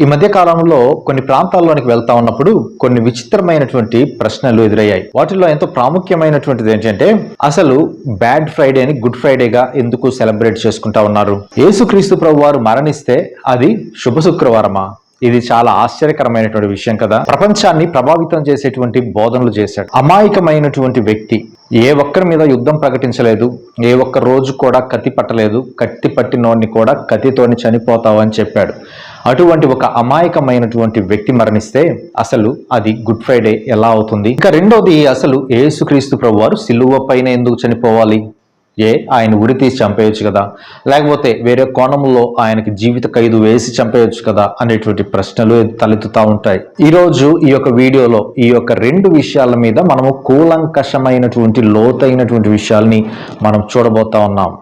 ఈ మధ్య కాలంలో కొన్ని ప్రాంతాల్లోనికి వెళ్తా ఉన్నప్పుడు కొన్ని విచిత్రమైనటువంటి ప్రశ్నలు ఎదురయ్యాయి. వాటిలో ఎంతో ప్రాముఖ్యమైనటువంటిది ఏంటంటే, అసలు బ్యాడ్ ఫ్రైడేని గుడ్ ఫ్రైడేగా ఎందుకు సెలబ్రేట్ చేసుకుంటా ఉన్నారు? యేసుక్రీస్తు ప్రభువారు మరణిస్తే అది శుభ శుక్రవారమా? ఇది చాలా ఆశ్చర్యకరమైనటువంటి విషయం కదా. ప్రపంచాన్ని ప్రభావితం చేసేటువంటి బోధనలు చేశాడు. అమాయకమైనటువంటి వ్యక్తి, ఏ ఒక్కరి మీద యుద్ధం ప్రకటించలేదు, ఏ ఒక్క రోజు కూడా కత్తి పట్టలేదు, కత్తి పట్టినోడిని కూడా కత్తితోని చనిపోతావు అని చెప్పాడు. అటువంటి ఒక అమాయకమైనటువంటి వ్యక్తి మరణిస్తే అసలు అది గుడ్ ఫ్రైడే ఎలా అవుతుంది? ఇంకా రెండోది, అసలు యేసుక్రీస్తు ప్రభువారు సిలువ పైన ఎందుకు చనిపోవాలి? ఆయన ఉరి తీసి చంపేయచ్చు కదా, లేకపోతే వేరే కోణంలో ఆయనకి జీవిత ఖైదు వేసి చంపేయచ్చు కదా అనేటువంటి ప్రశ్నలు తలెత్తుతూ ఉంటాయి. ఈరోజు ఈ యొక్క వీడియోలో ఈ యొక్క రెండు విషయాల మీద మనము కూలంకషమైనటువంటి లోతైనటువంటి విషయాల్ని మనం చూడబోతా ఉన్నాం.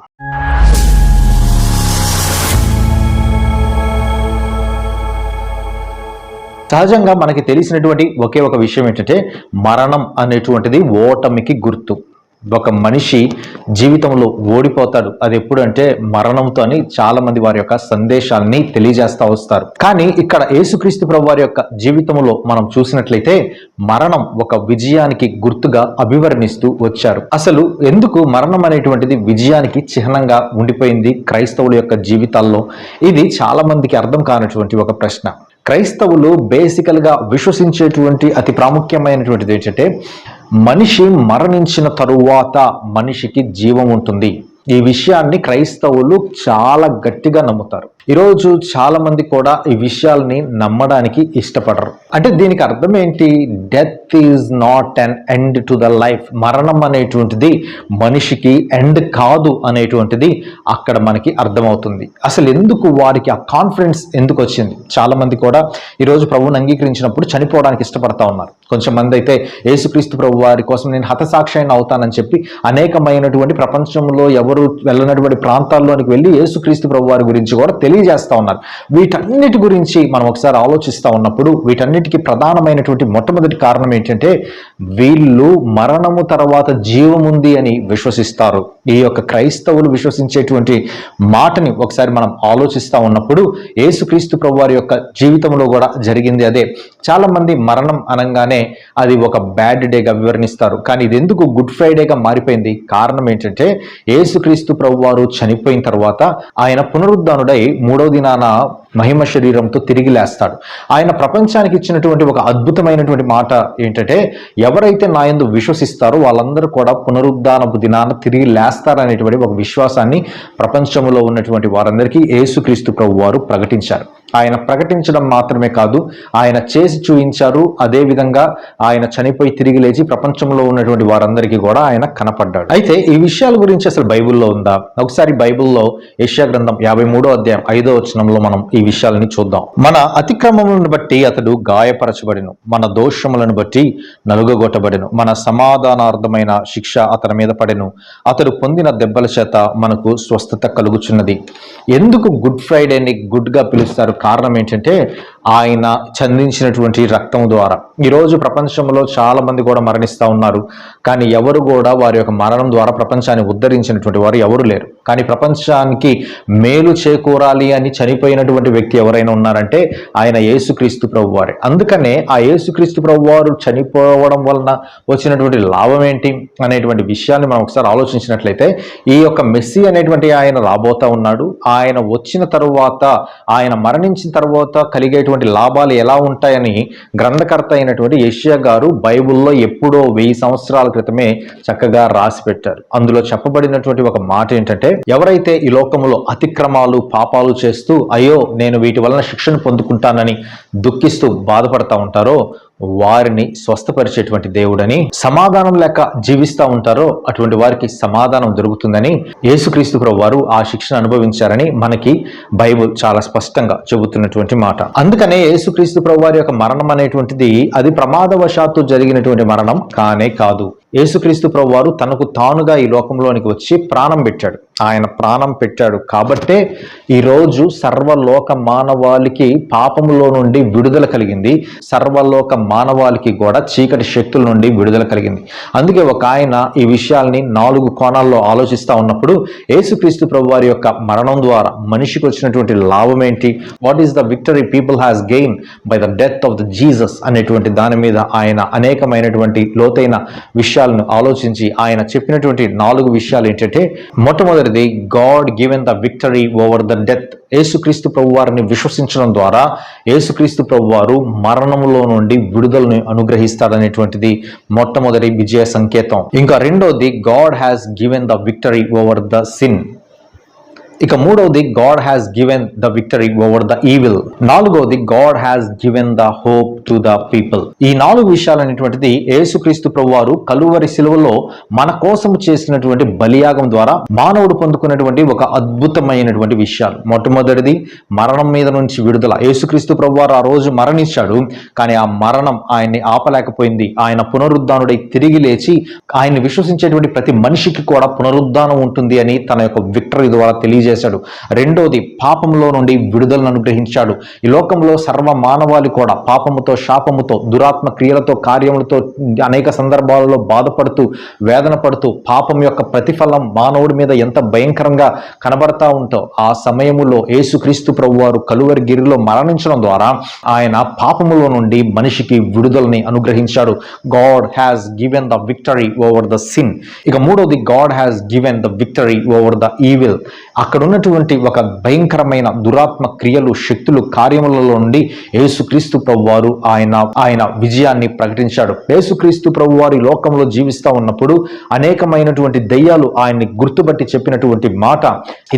సహజంగా మనకి తెలిసినటువంటి ఒకే ఒక విషయం ఏంటంటే, మరణం అనేటువంటిది ఓటమికి గుర్తు. ఒక మనిషి జీవితంలో ఓడిపోతాడు, అది ఎప్పుడు అంటే మరణంతో అని చాలా మంది వారి యొక్క సందేశాలని తెలియజేస్తా వస్తారు. కానీ ఇక్కడ యేసుక్రీస్తు ప్రభు వారి యొక్క జీవితంలో మనం చూసినట్లయితే మరణం ఒక విజయానికి గుర్తుగా అభివర్ణిస్తూ వచ్చారు. అసలు ఎందుకు మరణం అనేటువంటిది విజయానికి చిహ్నంగా ఉండిపోయింది క్రైస్తవుల యొక్క జీవితాల్లో? ఇది చాలా మందికి అర్థం కానటువంటి ఒక ప్రశ్న. క్రైస్తవులు బేసికల్గా విశ్వసించేటువంటి అతి ప్రాముఖ్యమైనటువంటిది ఏంటంటే, మనిషి మరణించిన తరువాత మనిషికి జీవం ఉంటుంది. ఈ విషయాన్ని క్రైస్తవులు చాలా గట్టిగా నమ్ముతారు. ఈరోజు చాలా మంది కూడా ఈ విషయాల్ని నమ్మడానికి ఇష్టపడరు. అంటే దీనికి అర్థం ఏంటి? Death is not an end to the life. మరణం అనేటువంటిది మనిషికి ఎండ్ కాదు అనేటువంటిది అక్కడ మనకి అర్థమవుతుంది. అసలు ఎందుకు వారికి ఆ కాన్ఫిడెన్స్ ఎందుకు వచ్చింది? చాలా మంది కూడా ఈరోజు ప్రభువుని అంగీకరించినప్పుడు చనిపోవడానికి ఇష్టపడతా ఉన్నారు. కొంచెం మంది అయితే యేసుక్రీస్తు ప్రభు వారి కోసం నేను హతసాక్షిని అవుతానని చెప్పి అనేకమైనటువంటి ప్రపంచంలో ఎవరు వెళ్ళినటువంటి ప్రాంతాల్లోనికి వెళ్ళి యేసుక్రీస్తు ప్రభు వారి గురించి కూడా తెలియజేస్తా ఉన్నారు. వీటన్నిటి గురించి మనం ఒకసారి ఆలోచిస్తూ ఉన్నప్పుడు వీటన్నిటికీ ప్రధానమైనటువంటి మొట్టమొదటి కారణం ఏంటంటే, వీళ్ళు మరణము తర్వాత జీవం ఉంది అని విశ్వసిస్తారు. ఈ యొక్క క్రైస్తవులు విశ్వసించేటువంటి మాటని ఒకసారి మనం ఆలోచిస్తూ ఉన్నప్పుడు యేసుక్రీస్తు ప్రభు వారి యొక్క జీవితంలో కూడా జరిగింది అదే. చాలా మంది మరణం అనగానే అది ఒక బ్యాడ్ డేగా వివరణిస్తారు. కానీ ఇది ఎందుకు గుడ్ ఫ్రైడేగా మారిపోయింది? కారణం ఏంటంటే, యేసుక్రీస్తు ప్రభువారు చనిపోయిన తర్వాత ఆయన పునరుద్ధానుడై మూడవ దినాన మహిమ శరీరంతో తిరిగి లేస్తాడు. ఆయన ప్రపంచానికి ఇచ్చినటువంటి ఒక అద్భుతమైనటువంటి మాట ఏంటంటే, ఎవరైతే నా యందు విశ్వసిస్తారో వాళ్ళందరూ కూడా పునరుద్ధానపు దినాన తిరిగి లేస్తారనేటువంటి ఒక విశ్వాసాన్ని ప్రపంచంలో ఉన్నటువంటి వారందరికీ యేసుక్రీస్తు ప్రభువారు ప్రకటించారు. ఆయన ప్రకటించడం మాత్రమే కాదు, ఆయన చేసి చూపించారు. అదేవిధంగా ఆయన చనిపోయి తిరిగి లేచి ప్రపంచంలో ఉన్నటువంటి వారందరికీ కూడా ఆయన కనపడ్డాడు. అయితే ఈ విషయాల గురించి అసలు బైబిల్లో ఉందా? ఒకసారి బైబిల్లో యెషయా గ్రంథం 53వ అధ్యాయం 5వ వచనంలో మనం ఈ విషయాలని చూద్దాం. మన అతిక్రమములను బట్టి అతడు గాయపరచబడెను, మన దోషములను బట్టి నలుగగొట్టబడెను, మన సమాధానార్థమైన శిక్ష అతని మీద పడెను, అతడు పొందిన దెబ్బల చేత మనకు స్వస్థత కలుగుచున్నది. ఎందుకు గుడ్ ఫ్రైడేని గుడ్ గా పిలుస్తారు? కారణం ఏంటంటే, ఆయన చందించినటువంటి రక్తం ద్వారా. ఈరోజు ప్రపంచంలో చాలా మంది కూడా మరణిస్తూ ఉన్నారు. కానీ ఎవరు కూడా వారి యొక్క మరణం ద్వారా ప్రపంచాన్ని ఉద్ధరించినటువంటి వారు ఎవరు లేరు. కానీ ప్రపంచానికి మేలు చేకూరాలి అని చనిపోయినటువంటి వ్యక్తి ఎవరైనా ఉన్నారంటే ఆయన యేసుక్రీస్తు ప్రభు వారే. అందుకనే ఆ యేసుక్రీస్తు ప్రభు వారు చనిపోవడం వలన వచ్చినటువంటి లాభం ఏంటి అనేటువంటి విషయాన్ని మనం ఒకసారి ఆలోచించినట్లయితే, ఈ యొక్క మెస్సీ అనేటువంటి ఆయన రాబోతా ఉన్నాడు. ఆయన వచ్చిన తరువాత, ఆయన మరణించిన తర్వాత కలిగేటువంటి లాభాలు ఎలా ఉంటాయని గ్రంథకర్త అయినటువంటి యెషయా గారు బైబిల్లో ఎప్పుడో 1000 సంవత్సరాల క్రితమే చక్కగా రాసి పెట్టారు. అందులో చెప్పబడినటువంటి ఒక మాట ఏంటంటే, ఎవరైతే ఈ లోకంలో అతిక్రమాలు పాపాలు చేస్తూ అయ్యో నేను వీటి వలన శిక్షను పొందుకుంటానని దుఃఖిస్తూ బాధపడతా ఉంటారో వారిని స్వస్థపరిచేటువంటి దేవుడని, సమాధానం లేక జీవిస్తూ ఉంటారో అటువంటి వారికి సమాధానం దొరుకుతుందని యేసుక్రీస్తు ప్రభు వారు ఆ శిక్షను అనుభవించారని మనకి బైబిల్ చాలా స్పష్టంగా చెబుతున్నటువంటి మాట. అందుకనే యేసుక్రీస్తు ప్రభు వారి యొక్క మరణం అనేటువంటిది అది ప్రమాదవశాత్తు జరిగినటువంటి మరణం కానే కాదు. యేసుక్రీస్తు ప్రభు వారు తనకు తానుగా ఈ లోకంలోనికి వచ్చి ప్రాణం పెట్టాడు. ఆయన ప్రాణం పెట్టాడు కాబట్టే ఈరోజు సర్వలోక మానవాళికి పాపములో నుండి విడుదల కలిగింది, సర్వలోక మానవాళికి కూడా చీకటి శక్తుల నుండి విడుదల కలిగింది. అందుకే ఒక ఆయన ఈ విషయాల్ని 4 కోణాల్లో ఆలోచిస్తూ ఉన్నప్పుడు యేసుక్రీస్తు ప్రభువారి యొక్క మరణం ద్వారా మనిషికి వచ్చినటువంటి లాభం ఏంటి, what is the victory people has gain by the death of the Jesus అనేటువంటి దాని మీద ఆయన అనేకమైనటువంటి లోతైన విషయాలను ఆలోచించి ఆయన చెప్పినటువంటి 4 విషయాలు ఏంటంటే, మొట్టమొదటిది God given the victory over the death. యేసుక్రీస్తు ప్రభువారిని విశ్వసించడం ద్వారా యేసుక్రీస్తు ప్రభువారు మరణములో నుండి విడుదలను అనుగ్రహిస్తాడనేటువంటిది మొట్టమొదటి విజయ సంకేతం. ఇంకా రెండోది God has given the victory over the sin. ఇక మూడవది God has given the victory over the evil. నాలుగవది God has given the hope to the people. ఈ 4 విషయాలు అనేటువంటిది యేసుక్రీస్తు ప్రభువారు కలువరి శిలువలో మన కోసం చేసినటువంటి బలియాగం ద్వారా మానవుడు పొందుకున్నటువంటి ఒక అద్భుతమైనటువంటి విషయాలు. మొట్టమొదటిది మరణం మీద నుంచి విడుదల. యేసుక్రీస్తు ప్రభువారు ఆ రోజు మరణించాడు, కానీ ఆ మరణం ఆయన్ని ఆపలేకపోయింది. ఆయన పునరుద్ధానుడై తిరిగి లేచి ఆయన్ని విశ్వసించేటువంటి ప్రతి మనిషికి కూడా పునరుద్ధానం ఉంటుంది అని తన యొక్క విక్టరీ ద్వారా తెలియజేశాడు. రెండోది పాపంలో నుండి విడుదలను అనుగ్రహించాడు. ఈ లోకంలో సర్వ మానవాళి కూడా పాపముతో, శాపముతో, దురాత్మ క్రియలతో, కార్యములతో అనేక సందర్భాలలో బాధపడుతూ, వేదన పడుతూ, పాపం యొక్క ప్రతిఫలం మానవుడి మీద ఎంత భయంకరంగా కనబడతా ఉంటో ఆ సమయములో యేసుక్రీస్తు ప్రభువారు కలువరి గిరిలో మరణించడం ద్వారా ఆయన పాపములో నుండి మనిషికి విడుదలని అనుగ్రహించాడు. God has given the victory over the sin. ఇక మూడోది God has given the victory over the evil. అక్కడ ఉన్నటువంటి ఒక భయంకరమైన దురాత్మ క్రియలు, శక్తులు, కార్యములలో నుండి యేసుక్రీస్తు ప్రభువారు ఆయన విజయాన్ని ప్రకటించాడు. యేసుక్రీస్తు ప్రభువారు ఈ లోకంలో జీవిస్తూ ఉన్నప్పుడు అనేకమైనటువంటి దయ్యాలు ఆయన్ని గుర్తుపట్టి చెప్పినటువంటి మాట,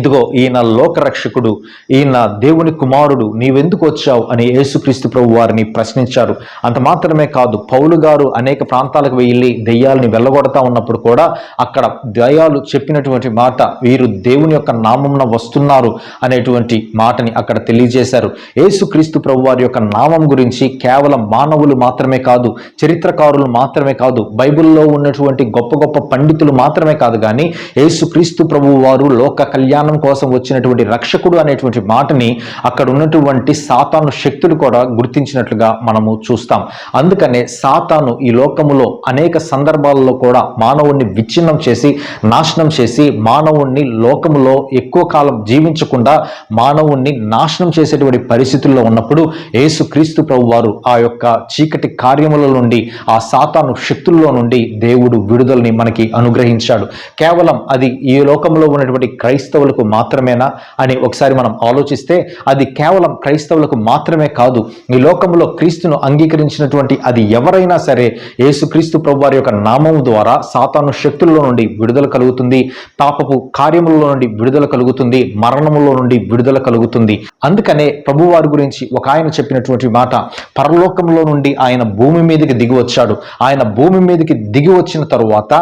ఇదిగో ఈయన లోకరక్షకుడు, ఈయన దేవుని కుమారుడు, నీవెందుకు వచ్చావు అని యేసుక్రీస్తు ప్రభువారిని ప్రశ్నించారు. అంత మాత్రమే కాదు, పౌలు గారు అనేక ప్రాంతాలకు వెళ్ళి దయ్యాలని వెళ్ళగొడతా ఉన్నప్పుడు కూడా అక్కడ దయ్యాలు చెప్పినటువంటి మాట, వీరు దేవుని యొక్క నామమున వస్తున్నారు అనేటువంటి మాటని అక్కడ తెలియజేశారు. యేసుక్రీస్తు ప్రభువారి యొక్క నామం గురించి కేవలం మానవులు మాత్రమే కాదు, చరిత్రకారులు మాత్రమే కాదు, బైబిల్లో ఉన్నటువంటి గొప్ప గొప్ప పండితులు మాత్రమే కాదు, కానీ యేసుక్రీస్తు ప్రభువారు లోక కళ్యాణం కోసం వచ్చినటువంటి రక్షకుడు అనేటువంటి మాటని అక్కడ ఉన్నటువంటి సాతాను శక్తులు కూడా గుర్తించినట్లుగా మనము చూస్తాం. అందుకనే సాతాను ఈ లోకములో అనేక సందర్భాలలో కూడా మానవుణ్ణి విచ్ఛిన్నం చేసి, నాశనం చేసి, మానవుణ్ణి లోకములో ఎక్కువ కాలం జీవించకుండా మానవుణ్ణి నాశనం చేసేటువంటి పరిస్థితుల్లో ఉన్నప్పుడు యేసుక్రీస్తు ప్రభువారు ఆ యొక్క చీకటి కార్యముల నుండి, ఆ సాతాను శక్తుల్లో నుండి దేవుడు విడుదలని మనకి అనుగ్రహించాడు. కేవలం అది ఈ లోకంలో ఉన్నటువంటి క్రైస్తవులకు మాత్రమేనా అని ఒకసారి మనం ఆలోచిస్తే, అది కేవలం క్రైస్తవులకు మాత్రమే కాదు, ఈ లోకంలో క్రీస్తును అంగీకరించినటువంటి అది ఎవరైనా సరే యేసుక్రీస్తు ప్రభువారి యొక్క నామము ద్వారా సాతాను శక్తుల్లో నుండి విడుదల కలుగుతుంది, పాపపు కార్యములలో నుండి విడుదల కలుగుతుంది, మరణములో నుండి విడుదల కలుగుతుంది. అందుకనే ప్రభువారి గురించి ఒక ఆయన చెప్పినటువంటి మాట, పరలోకంలో నుండి ఆయన భూమి మీదకి దిగి వచ్చాడు. ఆయన భూమి మీదకి దిగి వచ్చిన తరువాత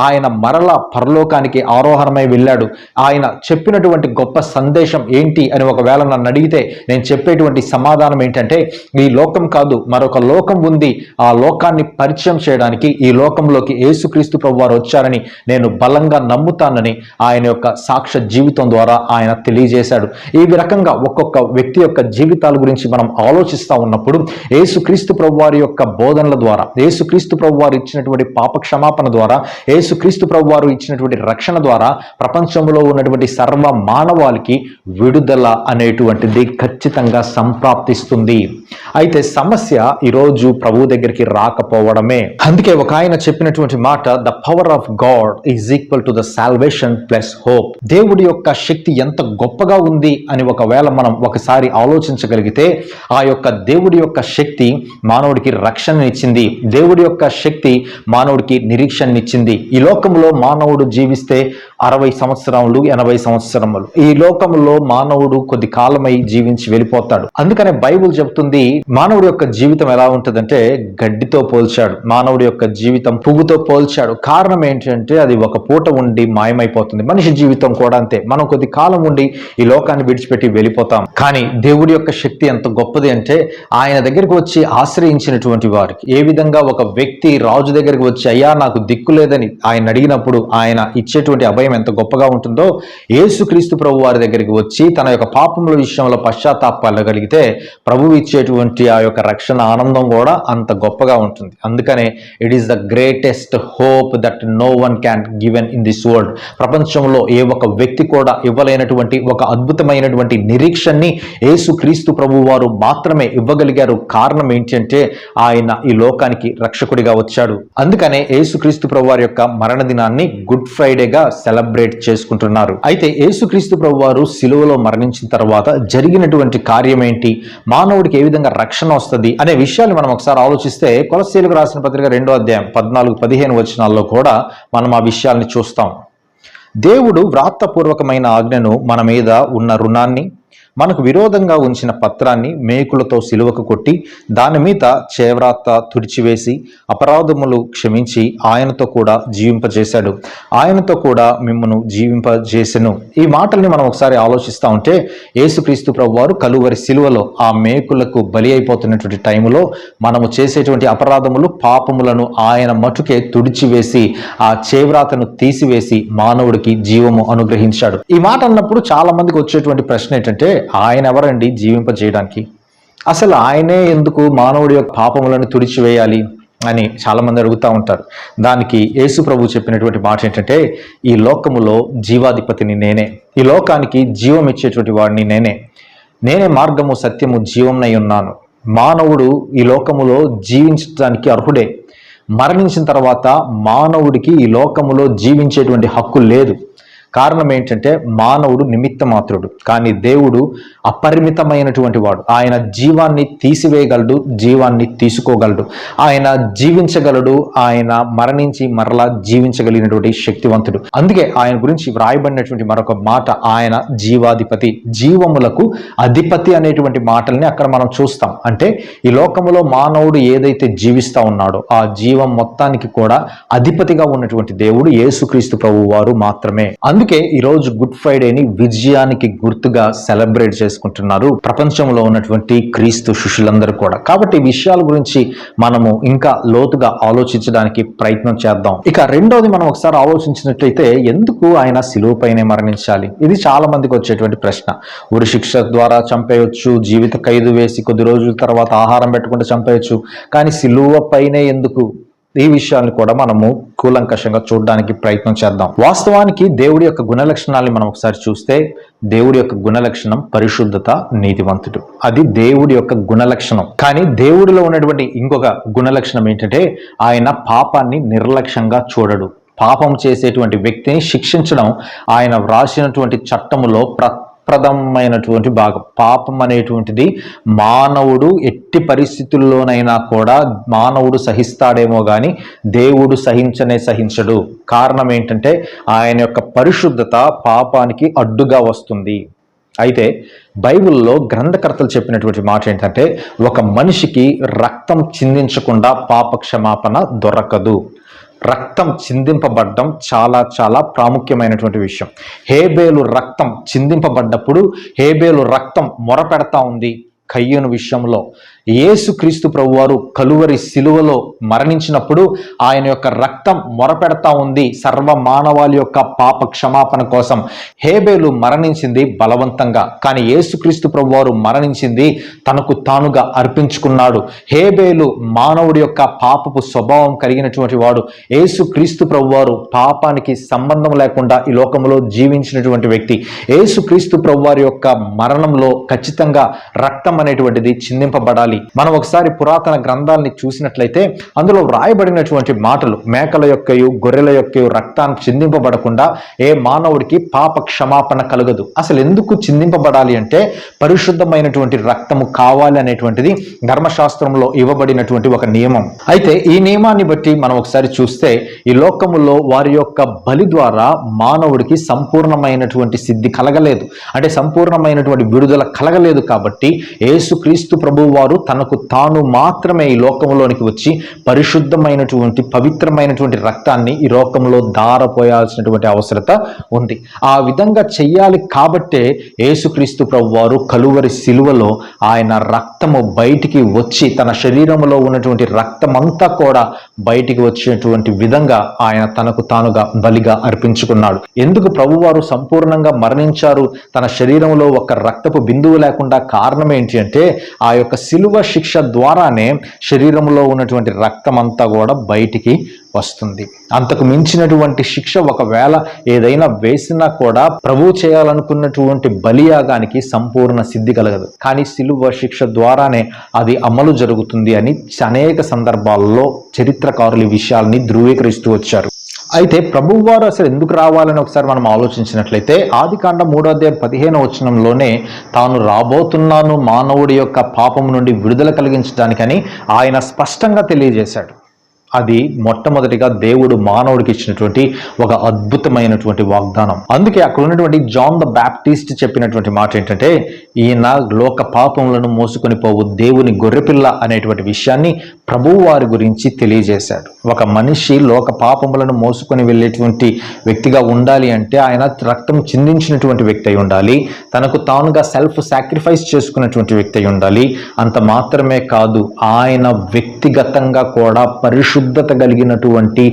ఆయన మరలా పరలోకానికి ఆరోహణమై వెళ్ళాడు. ఆయన చెప్పినటువంటి గొప్ప సందేశం ఏంటి అని ఒకవేళ నన్ను అడిగితే నేను చెప్పేటువంటి సమాధానం ఏంటంటే, ఈ లోకం కాదు, మరొక లోకం ఉంది. ఆ లోకాన్ని పరిచయం చేయడానికి ఈ లోకంలోకి యేసుక్రీస్తు ప్రభువారు వచ్చారని నేను బలంగా నమ్ముతానని ఆయన యొక్క సాక్ష్య జీవితం ద్వారా ఆయన తెలియజేశాడు. ఈ రకంగా ఒక్కొక్క వ్యక్తి యొక్క జీవితాల గురించి మనం ఆలోచిస్తూ ఉన్నప్పుడు యేసుక్రీస్తు ప్రభువారి యొక్క బోధనల ద్వారా, యేసుక్రీస్తు ప్రభువారు ఇచ్చినటువంటి పాప క్షమాపణ ద్వారా, యేసుక్రీస్తు ప్రభువారు ఇచ్చినటువంటి రక్షణ ద్వారా ప్రపంచంలో ఉన్నటువంటి సర్వ మానవాళికి విడుదల అనేటువంటిది ఖచ్చితంగా సంప్రాప్తిస్తుంది. అయితే సమస్య ఈరోజు ప్రభు దగ్గరికి రాకపోవడమే. అందుకే ఒక ఆయన చెప్పినటువంటి మాట, the power of God is equal to the salvation plus hope. దేవుడి యొక్క శక్తి ఎంత గొప్పగా ఉంది అని ఒకవేళ మనం ఒకసారి ఆలోచించగలిగితే, ఆ యొక్క దేవుడి యొక్క శక్తి మానవుడికి రక్షణనిచ్చింది, దేవుడి యొక్క శక్తి మానవుడికి నిరీక్షణనిచ్చింది. ఈ లోకంలో మానవుడు జీవిస్తే 60 సంవత్సరములు 80 సంవత్సరములు, ఈ లోకంలో మానవుడు కొద్ది కాలమై జీవించి వెళ్ళిపోతాడు. అందుకనే బైబిల్ చెబుతుంది, మానవుడి యొక్క జీవితం ఎలా ఉంటుందంటే గడ్డితో పోల్చాడు, మానవుడి యొక్క జీవితం పువ్వుతో పోల్చాడు. కారణం ఏంటంటే అది ఒక పూట ఉండి మాయమైపోతుంది. మనిషి జీవితం కూడా అంతే. మనం కొద్ది కాలం ఉండి ఈ లోకాన్ని విడిచిపెట్టి వెళ్ళిపోతాం. కానీ దేవుడి యొక్క శక్తి ఎంత గొప్పది అంటే ఆయన దగ్గరికి వచ్చి ఆశ్రయించినటువంటి వారికి, ఏ విధంగా ఒక వ్యక్తి రాజు దగ్గరికి వచ్చి అయ్యా నాకు దిక్కు లేదని ఆయన అడిగినప్పుడు ఆయన ఇచ్చేటువంటి అభయం ఎంత గొప్పగా ఉంటుందో, యేసుక్రీస్తు ప్రభు వారి దగ్గరికి వచ్చి తన యొక్క పాపముల విషయంలో పశ్చాత్తాపడగలిగితే ప్రభువు ఇచ్చేటువంటి ఆ యొక్క రక్షణ ఆనందం కూడా అంత గొప్పగా ఉంటుంది. అందుకనే it is the greatest hope that no one can given in this world. ప్రపంచంలో ఏ ఒక వ్యక్తి కూడా ఇవ్వలేనటువంటి ఒక అద్భుతమైనటువంటి నిరీక్షణని యేసుక్రీస్తు ప్రభు వారు మాత్రమే ఇవ్వగలిగారు. కారణం ఏంటంటే ఆయన ఈ లోకానికి రక్షకుడిగా వచ్చాడు. అందుకనే యేసుక్రీస్తు ప్రభు వారి యొక్క మరణ దినాన్ని గుడ్ ఫ్రైడేగా సెలబ్రేట్ చేసుకుంటున్నారు. అయితే యేసుక్రీస్తు ప్రభు వారు సిలువలో మరణించిన తర్వాత జరిగినటువంటి కార్యం ఏంటి, మానవుడికి ఏ విధంగా రక్షణ వస్తుంది అనే విషయాలు మనం ఒకసారి ఆలోచిస్తే కొలస్సీలకు రాసిన పత్రిక 2వ అధ్యాయం 14-15 వచనాల్లో కూడా మనం ఆ విషయాల్ని చూస్తాం. దేవుడు వ్రాతపూర్వకమైన ఆజ్ఞను మన మీద ఉన్న రుణాన్ని, మనకు విరోధంగా ఉంచిన పత్రాన్ని మేకులతో సిలువకు కొట్టి దాని మీద చేవ్రాత తుడిచివేసి అపరాధములు క్షమించి ఆయనతో కూడా జీవింపజేశాడు, ఆయనతో కూడా మిమ్మను జీవింపజేసెను. ఈ మాటల్ని మనం ఒకసారి ఆలోచిస్తూ ఉంటే యేసుక్రీస్తు ప్రభు వారు కలువరి సిలువలో ఆ మేకులకు బలి అయిపోతున్నటువంటి టైంలో మనము చేసేటువంటి అపరాధములు పాపములను ఆయన మటుకే తుడిచివేసి ఆ చేవ్రాతను తీసివేసి మానవుడికి జీవము అనుగ్రహించాడు. ఈ మాట అన్నప్పుడు చాలా మందికి వచ్చేటువంటి ప్రశ్న ఏంటంటే ఆయన ఎవరండి జీవింపజేయడానికి, అసలు ఆయనే ఎందుకు మానవుడి యొక్క పాపములను తుడిచివేయాలి అని చాలా మంది అడుగుతూ ఉంటారు. దానికి యేసు ప్రభు చెప్పినటువంటి మాట ఏంటంటే, ఈ లోకములో జీవాధిపతిని నేనే, ఈ లోకానికి జీవం ఇచ్చేటువంటి వాడిని నేనే మార్గము సత్యము జీవంనై ఉన్నాను. మానవుడు ఈ లోకములో జీవించడానికి అర్హుడే. మరణించిన తర్వాత మానవుడికి ఈ లోకములో జీవించేటువంటి హక్కు లేదు. కారణం ఏంటంటే మానవుడు నిమిత్త మాత్రుడు, కానీ దేవుడు అపరిమితమైనటువంటి వాడు. ఆయన జీవాన్ని తీసివేయగలడు, జీవాన్ని తీసుకోగలడు, ఆయన జీవించగలడు, ఆయన మరణించి మరలా జీవించగలిగినటువంటి శక్తివంతుడు. అందుకే ఆయన గురించి వ్రాయబడినటువంటి మరొక మాట, ఆయన జీవాధిపతి, జీవములకు అధిపతి అనేటువంటి మాటల్ని అక్కడ మనం చూస్తాం. అంటే ఈ లోకములో మానవుడు ఏదైతే జీవిస్తా ఉన్నాడో ఆ జీవం మొత్తానికి కూడా అధిపతిగా ఉన్నటువంటి దేవుడు యేసుక్రీస్తు ప్రభు వారు మాత్రమే. అందుకే ఈరోజు గుడ్ ఫ్రైడేని విజయానికి గుర్తుగా సెలబ్రేట్ చేసుకుంటున్నారు ప్రపంచంలో ఉన్నటువంటి క్రీస్తు శిష్యులందరూ కూడా. కాబట్టి ఈ విషయాల గురించి మనము ఇంకా లోతుగా ఆలోచించడానికి ప్రయత్నం చేద్దాం. ఇక రెండోది మనం ఒకసారి ఆలోచించినట్లయితే, ఎందుకు ఆయన సిలువపైనే మరణించాలి? ఇది చాలా మందికి వచ్చేటువంటి ప్రశ్న. ఉరి శిక్ష ద్వారా చంపేయొచ్చు, జీవిత ఖైదు వేసి కొద్ది రోజుల తర్వాత ఆహారం పెట్టకుండా చంపేయొచ్చు, కానీ సిలువపైనే ఎందుకు? ఈ విషయాన్ని కూడా మనము కూలంకషంగా చూడడానికి ప్రయత్నం చేద్దాం. వాస్తవానికి దేవుడి యొక్క గుణలక్షణాన్ని మనం ఒకసారి చూస్తే, దేవుడి యొక్క గుణలక్షణం పరిశుద్ధత, నీతివంతుడు. అది దేవుడి యొక్క గుణలక్షణం. కానీ దేవుడిలో ఉన్నటువంటి ఇంకొక గుణలక్షణం ఏంటంటే, ఆయన పాపాన్ని నిర్లక్ష్యంగా చూడడు. పాపం చేసేటువంటి వ్యక్తిని శిక్షించడం ఆయన వ్రాసినటువంటి చట్టములో ప్రథమైనటువంటి భాగం. పాపం అనేటువంటిది మానవుడు ఎట్టి పరిస్థితుల్లోనైనా కూడా మానవుడు సహిస్తాడేమో కానీ దేవుడు సహించడు. కారణం ఏంటంటే ఆయన యొక్క పరిశుద్ధత పాపానికి అడ్డుగా వస్తుంది. అయితే బైబిల్లో గ్రంథకర్తలు చెప్పినటువంటి మాట ఏంటంటే, ఒక మనిషికి రక్తం చిందించకుండా పాప క్షమాపణ దొరకదు. రక్తం చిందింపబడ్డం చాలా చాలా ప్రాముఖ్యమైనటువంటి విషయం. హేబేలు రక్తం చిందింపబడ్డప్పుడు హేబేలు రక్తం మొరపెడతా ఉంది కయ్యూను విషయంలో. యేసుక్రీస్తు ప్రభువారు కలువరి సిలువలో మరణించినప్పుడు ఆయన యొక్క రక్తం మొరపెడతా ఉంది సర్వ మానవాళి యొక్క పాప క్షమాపణ కోసం. హేబేలు మరణించింది బలవంతంగా, కానీ యేసుక్రీస్తు ప్రభువారు మరణించింది తనకు తానుగా అర్పించుకున్నాడు. హేబేలు మానవుడి యొక్క పాపపు స్వభావం కలిగినటువంటి వాడు. యేసుక్రీస్తు ప్రభువారు పాపానికి సంబంధం లేకుండా ఈ లోకంలో జీవించినటువంటి వ్యక్తి. యేసుక్రీస్తు ప్రభువారి యొక్క మరణంలో ఖచ్చితంగా రక్తం అనేటువంటిది చిందింపబడాలి. మనం ఒకసారి పురాతన గ్రంథాలని చూసినట్లయితే అందులో వ్రాయబడినటువంటి మాటలు, మేకల యొక్కయు గొర్రెల యొక్కయు రక్తాన్ని చిందింపబడకుండా ఏ మానవుడికి పాప క్షమాపణ కలగదు. అసలు ఎందుకు చిందింపబడాలి అంటే పరిశుద్ధమైనటువంటి రక్తము కావాలి అనేటువంటిది ధర్మశాస్త్రంలో ఇవ్వబడినటువంటి ఒక నియమం. అయితే ఈ నియమాన్ని బట్టి మనం ఒకసారి చూస్తే ఈ లోకములో వారి యొక్క బలి ద్వారా మానవుడికి సంపూర్ణమైనటువంటి సిద్ధి కలగలేదు, అంటే సంపూర్ణమైనటువంటి విడుదల కలగలేదు. కాబట్టి యేసుక్రీస్తు ప్రభువు వారు తనకు తాను మాత్రమే ఈ లోకంలోనికి వచ్చి పరిశుద్ధమైనటువంటి పవిత్రమైనటువంటి రక్తాన్ని ఈ లోకంలో ధారపోయాల్సినటువంటి అవసరత ఉంది. ఆ విధంగా చెయ్యాలి కాబట్టే యేసుక్రీస్తు ప్రభువు వారు కలువరి శిలువలో ఆయన రక్తము బయటికి వచ్చి తన శరీరంలో ఉన్నటువంటి రక్తమంతా కూడా బయటికి వచ్చేటువంటి విధంగా ఆయన తనకు తానుగా బలిగా అర్పించుకున్నాడు. ఎందుకు ప్రభువారు సంపూర్ణంగా మరణించారు తన శరీరంలో ఒక రక్తపు బిందువు లేకుండా? కారణం ఏంటి అంటే ఆ యొక్క శిలువ శిక్ష ద్వారానే శరీరంలో ఉన్నటువంటి రక్తం అంతా కూడా బయటికి వస్తుంది. అంతకు మించినటువంటి శిక్ష ఒకవేళ ఏదైనా వేసినా కూడా ప్రభువు చేయాలనుకున్నటువంటి బలియాగానికి సంపూర్ణ సిద్ధి కలగదు. కానీ శిలువ శిక్ష ద్వారానే అది అమలు జరుగుతుంది అని అనేక సందర్భాల్లో చరిత్రకారులు ఈ విషయాల్ని ధృవీకరిస్తూ వచ్చారు. అయితే ప్రభువారు అసలు ఎందుకు రావాలని ఒకసారి మనం ఆలోచించినట్లయితే ఆదికాండం 3:15 తాను రాబోతున్నాను మానవుడి యొక్క పాపము నుండి విడుదల కలిగించడానికని ఆయన స్పష్టంగా తెలియజేశాడు. అది మొట్టమొదటిగా దేవుడు మానవుడికి ఇచ్చినటువంటి ఒక అద్భుతమైనటువంటి వాగ్దానం. అందుకే అక్కడ ఉన్నటువంటి జాన్ ద బ్యాప్టిస్ట్ చెప్పినటువంటి మాట ఏంటంటే, ఈయన లోక పాపములను మోసుకొని పోవు దేవుని గొర్రెపిల్ల అనేటువంటి విషయాన్ని ప్రభువు వారి గురించి తెలియజేశాడు. ఒక మనిషి లోక పాపములను మోసుకొని వెళ్ళేటువంటి వ్యక్తిగా ఉండాలి అంటే ఆయన రక్తం చిందించినటువంటి వ్యక్తి అయి ఉండాలి, తనకు తానుగా సెల్ఫ్ సాక్రిఫైస్ చేసుకున్నటువంటి వ్యక్తి అయి ఉండాలి. అంత మాత్రమే కాదు, ఆయన వ్యక్తిగతంగా కూడా పరిశుద్ధత కలిగినటువంటి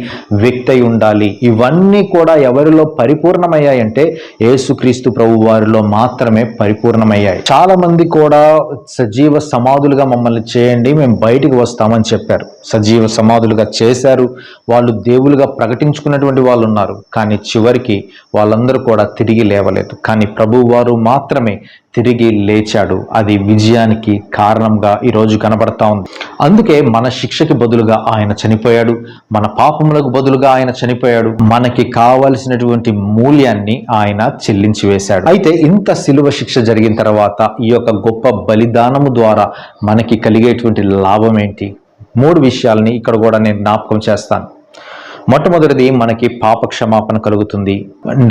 వ్యక్తి అయి ఉండాలి. ఇవన్నీ కూడా ఎవరిలో పరిపూర్ణమయ్యాయంటే యేసుక్రీస్తు ప్రభు వారిలో మాత్రమే పరిపూర్ణమయ్యాయి. చాలా మంది కూడా సజీవ సమాధులుగా మమ్మల్ని చేయండి, మేము బయటికి వస్తామని చెప్పారు. సజీవ సమాధులుగా చేశారు, వాళ్ళు దేవులుగా ప్రకటించుకున్నటువంటి వాళ్ళు ఉన్నారు. కానీ చివరికి వాళ్ళందరూ కూడా తిరిగి లేవలేదు. కానీ ప్రభువు వారు మాత్రమే తిరిగి లేచాడు. అది విజయానికి కారణంగా ఈరోజు కనబడతా ఉంది. అందుకే మన శిక్షకి బదులుగా ఆయన చనిపోయాడు, మన పాపములకు బదులుగా ఆయన చనిపోయాడు, మనకి కావలసినటువంటి మూల్యాన్ని ఆయన చెల్లించి వేశాడు. అయితే ఇంత శిలువ శిక్ష జరిగిన తర్వాత ఈ యొక్క గొప్ప బలిదానము ద్వారా మనకి కలిగేటువంటి లాభం ఏంటి? 3 విషయాలని ఇక్కడ కూడా నేను జ్ఞాపకం చేస్తాను. మొట్టమొదటిది, మనకి పాప క్షమాపణ కలుగుతుంది.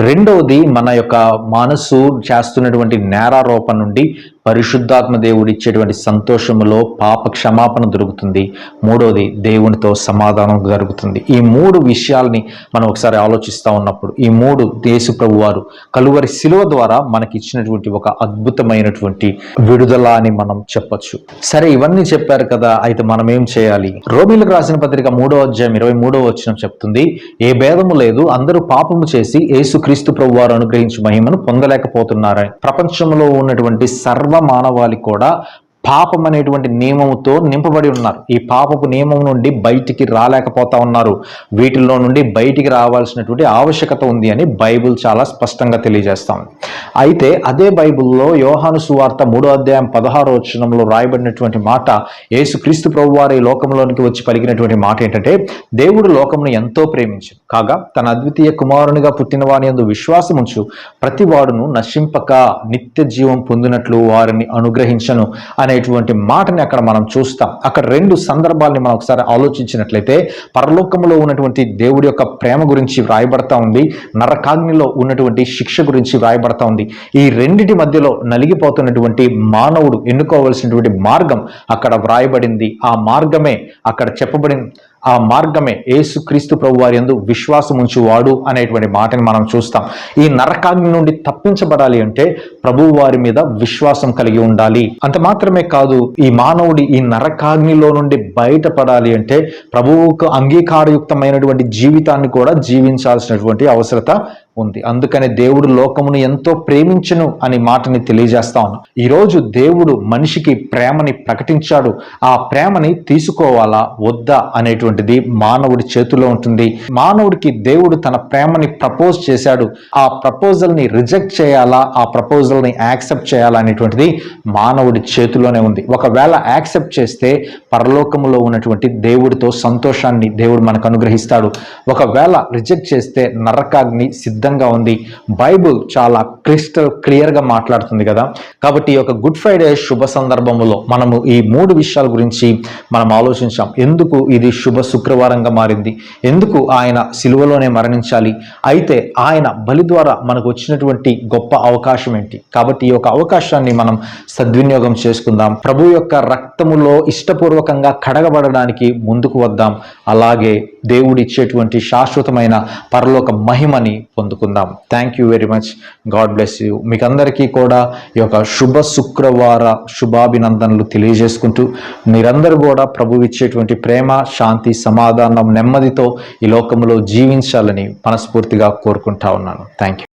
రెండవది, మన యొక్క మనసు చేస్తున్నటువంటి నేరారోపణ నుండి పరిశుద్ధాత్మ దేవుడు ఇచ్చేటువంటి సంతోషములో పాప క్షమాపణ దొరుకుతుంది. మూడవది, దేవునితో సమాధానం జరుగుతుంది. ఈ 3 విషయాల్ని మనం ఒకసారి ఆలోచిస్తూ ఉన్నప్పుడు ఈ 3 యేసు ప్రభు వారు కలువరి శిలువ ద్వారా మనకి ఇచ్చినటువంటి ఒక అద్భుతమైనటువంటి విడుదల అని మనం చెప్పొచ్చు. సరే, ఇవన్నీ చెప్పారు కదా, అయితే మనం ఏం చేయాలి? రోమీయులకు రాసిన పత్రిక 3:23 చెప్తుంది, ఏ భేదము లేదు, అందరూ పాపము చేసి యేసుక్రీస్తు ప్రభు వారు అనుగ్రహించి మహిమను పొందలేకపోతున్నారని. ప్రపంచంలో ఉన్నటువంటి సర్వ మానవాళి కూడా పాపం అనేటువంటి నియమముతో నింపబడి ఉన్నారు. ఈ పాపపు నియమం నుండి బయటికి రాలేకపోతా ఉన్నారు. వీటిల్లో నుండి బయటికి రావాల్సినటువంటి ఆవశ్యకత ఉంది అని బైబిల్ చాలా స్పష్టంగా తెలియజేస్తాం. అయితే అదే బైబిల్లో యోహాను సువార్త 3:16 రాయబడినటువంటి మాట, యేసుక్రీస్తు ప్రభువారు ఈ లోకంలోనికి వచ్చి పలికినటువంటి మాట ఏంటంటే, దేవుడు లోకమును ఎంతో ప్రేమించు కాగా తన అద్వితీయ కుమారునిగా పుట్టిన వాని యందు విశ్వాసముంచు ప్రతి వాడును నశింపక నిత్య జీవం పొందినట్లు వారిని అనుగ్రహించను అనేటువంటి మాటని అక్కడ మనం చూస్తాం. అక్కడ 2 సందర్భాలని మనం ఒకసారి ఆలోచించినట్లయితే, పరలోకములో ఉన్నటువంటి దేవుడి యొక్క ప్రేమ గురించి వ్రాయబడతా ఉంది, నరకాగ్నిలో ఉన్నటువంటి శిక్ష గురించి వ్రాయబడతా ఉంది. ఈ రెండిటి మధ్యలో నలిగిపోతున్నటువంటి మానవుడు ఎన్నుకోవలసినటువంటి మార్గం అక్కడ వ్రాయబడింది. ఆ మార్గమే అక్కడ చెప్పబడింది. ఆ మార్గమే యేసుక్రీస్తు ప్రభు వారి యందు విశ్వాసం ఉంచువాడు అనేటువంటి మాటని మనం చూస్తాం. ఈ నరకాగ్ని నుండి తప్పించబడాలి అంటే ప్రభువు వారి మీద విశ్వాసం కలిగి ఉండాలి. అంత మాత్రమే కాదు, ఈ మానవుడి ఈ నరకాగ్నిలో నుండి బయటపడాలి అంటే ప్రభువుకు అంగీకారయుక్తమైనటువంటి జీవితాన్ని కూడా జీవించాల్సినటువంటి అవసరత ఉంది. అందుకని దేవుడు లోకమును ఎంతో ప్రేమించును అనే మాటని తెలియజేస్తా ఉన్నాం. ఈరోజు దేవుడు మనిషికి ప్రేమని ప్రకటించాడు. ఆ ప్రేమని తీసుకోవాలా వద్దా అనేటువంటిది మానవుడి చేతిలో ఉంటుంది. మానవుడికి దేవుడు తన ప్రేమని ప్రపోజ్ చేశాడు. ఆ ప్రపోజల్ని రిజెక్ట్ చేయాలా, ఆ ప్రపోజల్ని యాక్సెప్ట్ చేయాలా అనేటువంటిది మానవుడి చేతిలోనే ఉంది. ఒకవేళ యాక్సెప్ట్ చేస్తే పరలోకములో ఉన్నటువంటి దేవుడితో సంతోషాన్ని దేవుడు మనకు అనుగ్రహిస్తాడు. ఒకవేళ రిజెక్ట్ చేస్తే నరకాగ్ని సిద్ధ సిద్ధంగా ఉంది. బైబుల్ చాలా క్రిస్టల్ క్లియర్గా మాట్లాడుతుంది కదా. కాబట్టి ఈ యొక్క గుడ్ ఫ్రైడే శుభ సందర్భంలో మనము ఈ 3 విషయాల గురించి మనం ఆలోచించాం. ఎందుకు ఇది శుభ శుక్రవారంగా మారింది, ఎందుకు ఆయన సిలువలోనే మరణించాలి, అయితే ఆయన బలి ద్వారా మనకు వచ్చినటువంటి గొప్ప అవకాశం ఏంటి. కాబట్టి ఈ యొక్క అవకాశాన్ని మనం సద్వినియోగం చేసుకుందాం. ప్రభు యొక్క రక్తములో ఇష్టపూర్వకంగా కడగబడడానికి ముందుకు వద్దాం. అలాగే దేవుడు ఇచ్చేటువంటి శాశ్వతమైన పరలోక మహిమని పొందుకుందాం. Thank you very much. God bless you. మీకందరికీ కూడా ఈ యొక్క శుభ శుక్రవార శుభాభినందనలు తెలియజేసుకుంటూ మీరందరూ కూడా ప్రభువు ఇచ్చేటువంటి ప్రేమ, శాంతి, సమాధానం, నెమ్మదితో ఈ లోకంలో జీవించాలని మనస్ఫూర్తిగా కోరుకుంటా ఉన్నాను. Thank you.